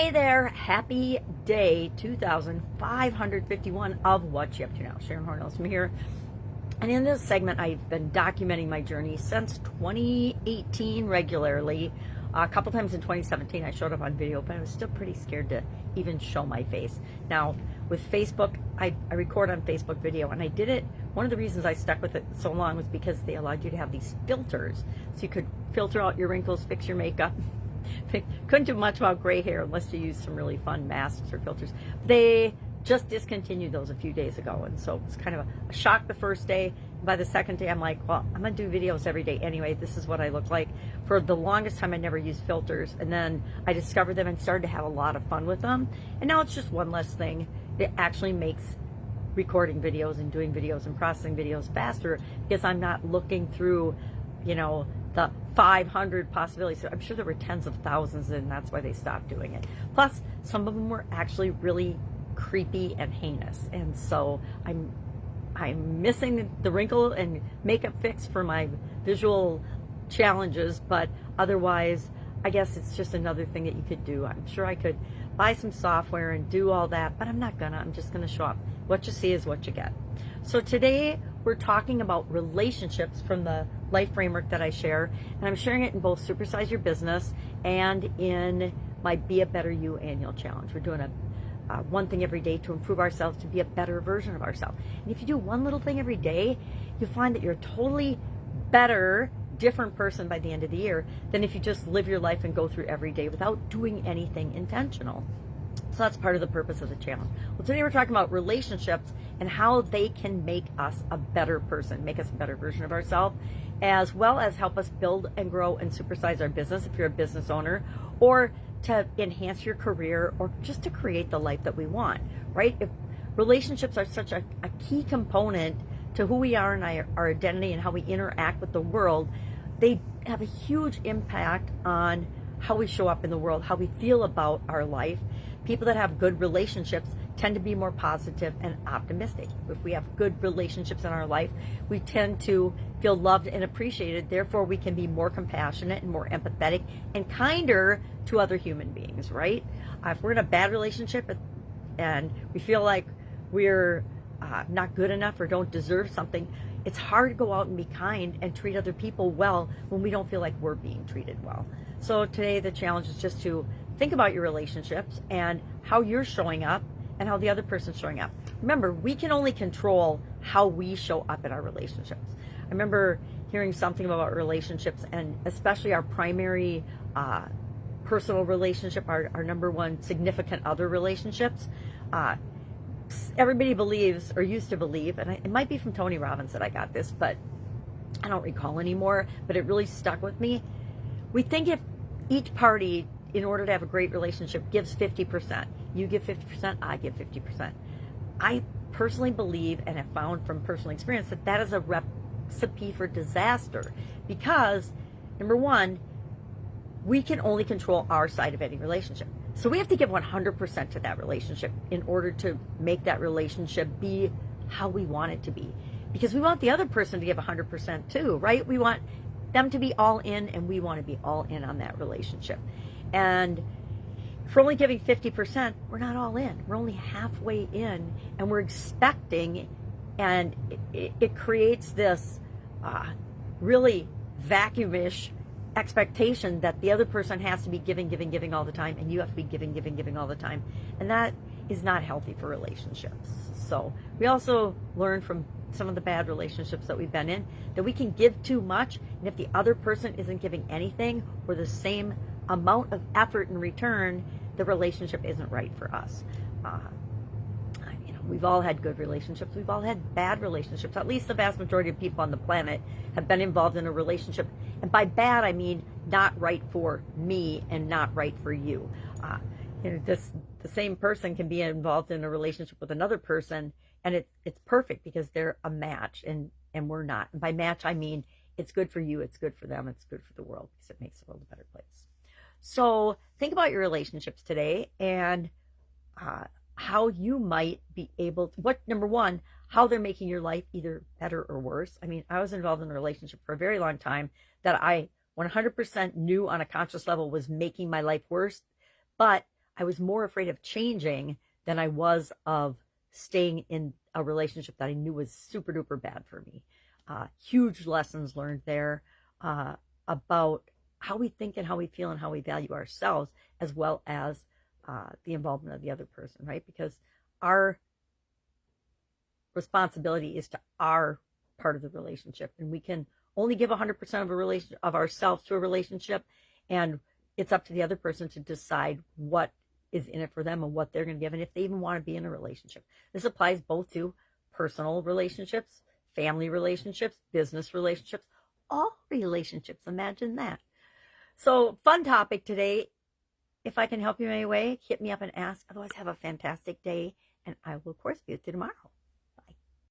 Hey there, happy day 2551 of What You Up To Now. Sharon Horne-Ellstrom here. And in this segment, I've been documenting my journey since 2018 regularly. A couple times in 2017, I showed up on video, but I was still pretty scared to even show my face. Now, with Facebook, I record on Facebook video, and I did it. One of the reasons I stuck with it so long was because they allowed you to have these filters. So you could filter out your wrinkles, fix your makeup. Couldn't do much about gray hair unless you use some really fun masks or filters. They just discontinued those a few days ago, and so it was kind of a shock the first day. By the second day, I'm like, well, I'm gonna do videos every day anyway. This is what I look like. For the longest time, I never used filters, and then I discovered them and started to have a lot of fun with them. And now it's just one less thing. It actually makes recording videos and doing videos and processing videos faster because I'm not looking through, the 500 possibilities. I'm sure there were tens of thousands, and that's why they stopped doing it. Plus, some of them were actually really creepy and heinous, and so I'm missing the wrinkle and makeup fix for my visual challenges, but otherwise, I guess it's just another thing that you could do. I'm sure I could buy some software and do all that, but I'm not gonna. I'm just gonna show up. What you see is what you get. So today, we're talking about relationships from the life framework that I share, and I'm sharing it in both Supersize Your Business and in my Be a Better You annual challenge. We're doing a one thing every day to improve ourselves, to be a better version of ourselves. And if you do one little thing every day, you'll find that you're a totally better, different person by the end of the year than if you just live your life and go through every day without doing anything intentional. So that's part of the purpose of the challenge. Well, today we're talking about relationships and how they can make us a better person, make us a better version of ourselves, as well as help us build and grow and supersize our business if you're a business owner, or to enhance your career, or just to create the life that we want, right? If relationships are such a key component to who we are and our identity and how we interact with the world, they have a huge impact on how we show up in the world, how we feel about our life. People that have good relationships tend to be more positive and optimistic. If we have good relationships in our life, we tend to feel loved and appreciated. Therefore, we can be more compassionate and more empathetic and kinder to other human beings, right? If we're in a bad relationship and we feel like we're not good enough or don't deserve something, it's hard to go out and be kind and treat other people well when we don't feel like we're being treated well. So today the challenge is just to think about your relationships and how you're showing up and how the other person's showing up. Remember, we can only control how we show up in our relationships. I remember hearing something about relationships, and especially our primary personal relationship, our number one significant other relationships. Everybody believes, or used to believe, and it might be from Tony Robbins that I got this, but I don't recall anymore, but it really stuck with me. We think if each party, in order to have a great relationship, gives 50%. You give 50%, I give 50%. I personally believe, and have found from personal experience, that that is a recipe for disaster, because number one, we can only control our side of any relationship. So we have to give 100% to that relationship in order to make that relationship be how we want it to be. Because we want the other person to give 100% too, right? We want them to be all in, and we want to be all in on that relationship. And if we're only giving 50%, we're not all in. We're only halfway in, and we're expecting, and it creates this really vacuumish expectation that the other person has to be giving all the time, and you have to be giving all the time. And that is not healthy for relationships. So we also learn from some of the bad relationships that we've been in that we can give too much, and if the other person isn't giving anything or the same amount of effort in return, the relationship isn't right for us. We've all had good relationships. We've all had bad relationships. At least the vast majority of people on the planet have been involved in a relationship. And by bad, I mean not right for me and not right for you. The same person can be involved in a relationship with another person, and it's perfect because they're a match, and we're not. And by match, I mean it's good for you, it's good for them, it's good for the world, because it makes the world a better place. So think about your relationships today, and how you might be able to, number one, how they're making your life either better or worse. I mean, I was involved in a relationship for a very long time that I 100% knew on a conscious level was making my life worse, but I was more afraid of changing than I was of staying in a relationship that I knew was super duper bad for me. Huge lessons learned there about how we think and how we feel and how we value ourselves, as well as the involvement of the other person, right? Because our responsibility is to our part of the relationship, and we can only give 100% of a relation of ourselves to a relationship, and it's up to the other person to decide what is in it for them and what they're going to give, and if they even want to be in a relationship. This applies both to personal relationships, family relationships, business relationships, all relationships. Imagine that. So, fun topic today. If I can help you in any way, hit me up and ask. Otherwise, have a fantastic day, and I will, of course, be with you tomorrow.